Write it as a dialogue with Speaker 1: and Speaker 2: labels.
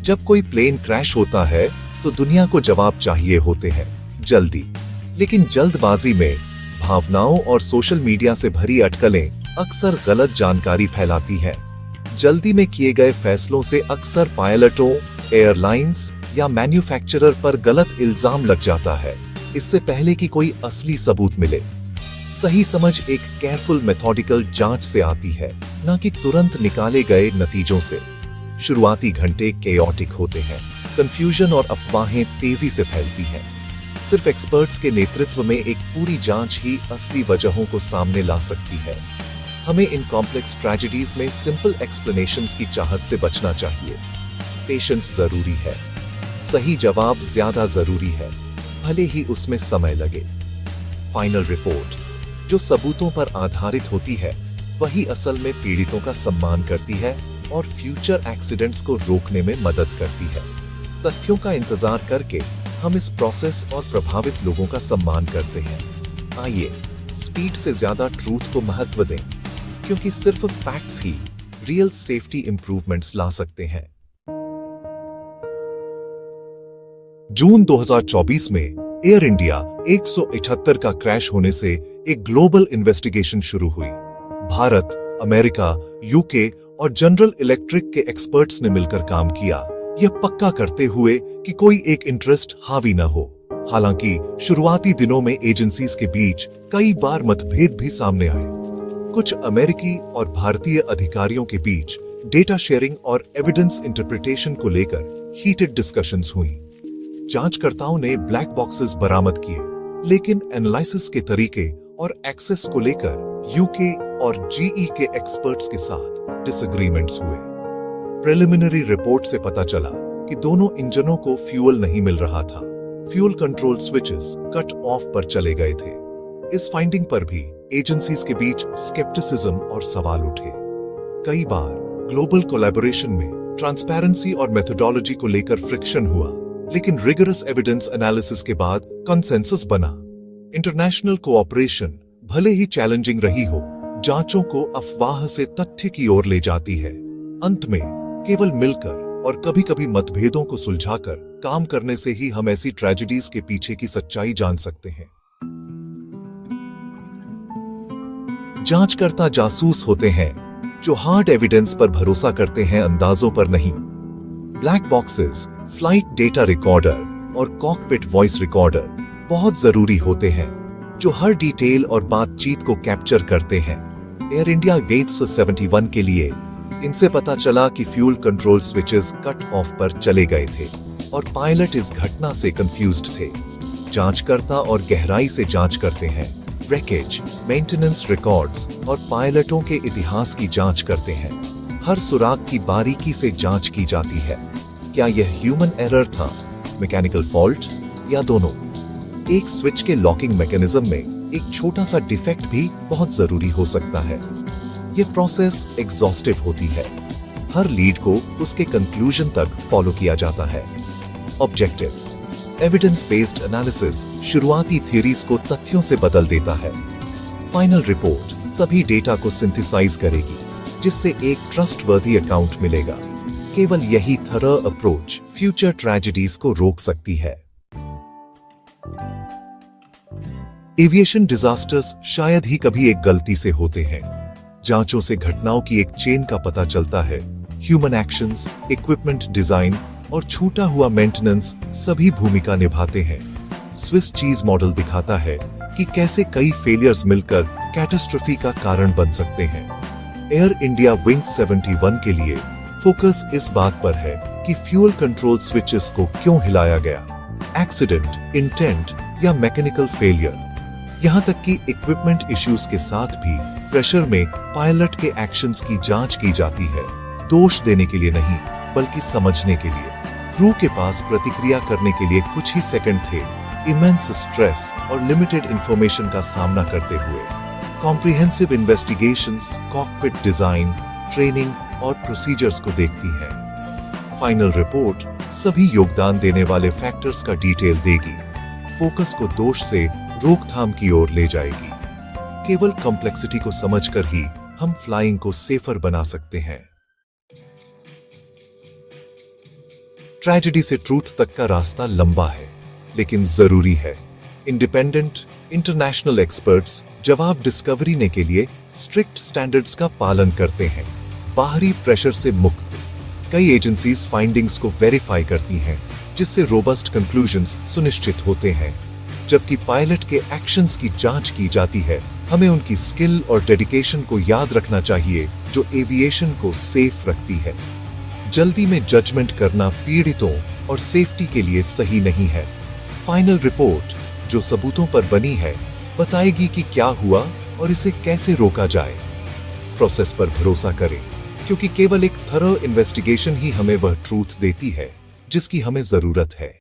Speaker 1: जब कोई plane crash होता है तो दुनिया को जवाब चाहिए होते हैं, जल्दी। लेकिन जल्दबाजी में भावनाओं और सोशल मीडिया से भरी अटकलें अक्सर गलत जानकारी फैलाती हैं। जल्दी में किए गए फैसलों से अक्सर पायलटों, एयरलाइंस या मैन्युफैक्चरर पर गलत इल्जाम लग जाता है, इससे पहले कि कोई असली सबूत मिले। सही समझ एक केयरफुल मेथोडिकल जांच से आती है, न कि तुरंत निकाले गए नतीजों से। शुरुआती घंटे केओटिक होते हैं, कंफ्यूजन और अफवाहें तेजी से फैलती हैं। सिर्फ एक्सपर्ट्स के नेतृत्व में एक पूरी जांच ही असली वजहों को सामने ला सकती है। हमें इन कॉम्प्लेक्स ट्रेजेडीज में सिंपल एक्सप्लेनेशंस की चाहत से बचना चाहिए। पेशेंस जरूरी है, सही जवाब ज्यादा जरूरी है, भले ही उसमें समय लगे। फाइनल रिपोर्ट जो सबूतों पर आधारित होती है, वही असल में पीड़ितों का सम्मान करती है और फ्यूचर एक्सीडेंट्स को रोकने में मदद करती है। तथ्यों का इंतजार करके हम इस प्रोसेस और प्रभावित लोगों का सम्मान करते हैं। आइए स्पीड से ज्यादा ट्रूथ को महत्व दें, क्योंकि सिर्फ फैक्ट्स ही रियल सेफ्टी इंप्रूवमेंट्स ला सकते हैं। जून 2024 में एयर इंडिया 178 का क्रैश होने से एक ग्लोबल इन्वेस्टिगेशन शुरू हुई। भारत, अमेरिका, यूके और जनरल इलेक्ट्रिक के एक्सपर्ट्स ने मिलकर काम किया, यह पक्का करते हुए कि कोई एक इंटरेस्ट हावी न हो। हालांकि शुरुआती दिनों में एजेंसीज के बीच कई बार मतभेद भी सामने आए। कुछ अमेरिकी और भारतीय अधिकारियों के बीच डेटा शेयरिंग और एविडेंस इंटरप्रिटेशन को लेकर हीटेड डिस्कशंस हुई। जांचकर्ताओं ने ब्लैक बॉक्सेस बरामद किए, लेकिन एनालिसिस के तरीके और एक्सेस को लेकर यूके और जीई के एक्सपर्ट्स के साथ डिसएग्रीमेंट्स हुए। प्रिलिमिनरी रिपोर्ट से पता चला कि दोनों इंजनों को फ्यूल नहीं मिल रहा था। Fuel control switches cut off पर चले गए थे। इस फाइंडिंग पर भी एजेंसीज के बीच स्केप्टिसिज्म और सवाल उठे। कई बार ग्लोबल कोलैबोरेशन में ट्रांसपेरेंसी और मेथोडोलॉजी को लेकर फ्रिक्शन हुआ, लेकिन रिगरस एविडेंस एनालिसिस के बाद कंसेंसस बना। इंटरनेशनल कोऑपरेशन भले ही चैलेंजिंग रही हो, जांचों को अफवाह से तथ्य की ओर ले जाती है। अंत में केवल मिलकर और कभी-कभी मतभेदों को सुलझाकर काम करने से ही हम ऐसी ट्रेजेडीज के पीछे की सच्चाई जान सकते हैं। जांचकर्ता जासूस होते हैं जो हार्ड एविडेंस पर भरोसा करते हैं, अंदाजों पर नहीं। Black boxes, flight data recorder और कॉकपिट वॉइस रिकॉर्डर बहुत जरूरी होते हैं, जो हर डिटेल और बातचीत को कैप्चर करते हैं। एयर इंडिया 871 के लिए इनसे पता चला कि fuel control switches cut off पर चले गए थे और पायलट इस घटना से कंफ्यूज्ड थे। जांचकर्ता और गहराई से जांच करते हैं, रेकेज, मेंटेनेंस रिकॉर्ड्स और पायलटों के इतिहास की जांच करते हैं। हर सुराग की बारीकी से जांच की जाती है। क्या यह ह्यूमन एरर था, मैकेनिकल फॉल्ट या दोनों? एक स्विच के लॉकिंग मैकेनिज्म में एक छोटा सा डिफेक्ट भी बहुत जरूरी हो सकता है। यह प्रोसेस एग्जॉस्टिव होती है, हर लीड को उसके कंक्लूजन तक फॉलो किया जाता है। ऑब्जेक्टिव एविडेंस बेस्ड एनालिसिस शुरुआती थ्योरीज को तथ्यों से बदल देता है। फाइनल रिपोर्ट सभी डेटा को सिंथेसाइज करेगी, जिससे एक ट्रस्टवर्दी अकाउंट मिलेगा। केवल यही थरो अप्रोच फ्यूचर ट्रेजेडीज को रोक सकती है। एविएशन डिजास्टर्स शायद ही कभी एक गलती से होते हैं। जांचों से घटनाओं की एक चेन का पता चलता है। ह्यूमन एक्शंस, इक्विपमेंट डिजाइन और छूटा हुआ मेंटेनेंस सभी भूमिका निभाते हैं। स्विस चीज मॉडल दिखाता है कि कैसे कई फेलियर्स मिलकर कैटास्ट्रोफी का कारण बन सकते हैं। एयर इंडिया विंग 71 के लिए फोकस इस बात पर है कि फ्यूल कंट्रोल स्विचेस को क्यों हिलाया गया, एक्सीडेंट, इंटेंट या मैकेनिकल फेलियर। यहां तक कि इक्विपमेंट इश्यूज के साथ भी प्रेशर में पायलट के एक्शंस की जांच की जाती है, दोष देने के लिए नहीं बल्कि समझने के लिए। क्रू के पास प्रतिक्रिया करने के लिए कुछ ही सेकंड थे, इमेंस स्ट्रेस और लिमिटेड इंफॉर्मेशन का सामना करते हुए। Comprehensive investigations cockpit design, training और प्रोसीजर्स को देखती है। फाइनल रिपोर्ट सभी योगदान देने वाले फैक्टर्स का डिटेल देगी, फोकस को दोष से रोकथाम की ओर ले जाएगी। केवल कॉम्प्लेक्सिटी को समझकर ही हम फ्लाइंग को सेफर बना सकते हैं। ट्रेजेडी से ट्रूथ तक का रास्ता लंबा है, लेकिन जरूरी है। इंडिपेंडेंट इंटरनेशनल एक्सपर्ट्स जवाब डिस्कवरीने के लिए स्ट्रिक्ट स्टैंडर्ड्स का पालन करते हैं, बाहरी प्रेशर से मुक्त। कई एजेंसीज फाइंडिंग्स को वेरीफाई करती हैं, जिससे रोबस्ट कंक्लूजन्स सुनिश्चित होते हैं। जबकि पायलट के एक्शंस की जांच की जाती है, हमें उनकी स्किल और डेडिकेशन को याद रखना चाहिए, जो एविएशन को सेफ रखती है। जल्दी में जजमेंट करना पीड़ितों और सेफ्टी के लिए सही नहीं है। फाइनल रिपोर्ट, जो सबूतों पर बनी है, बताएगी कि क्या हुआ और इसे कैसे रोका जाए। प्रोसेस पर भरोसा करें, क्योंकि केवल एक थरो इन्वेस्टिगेशन ही हमें वह ट्रूथ देती है जिसकी हमें जरूरत है।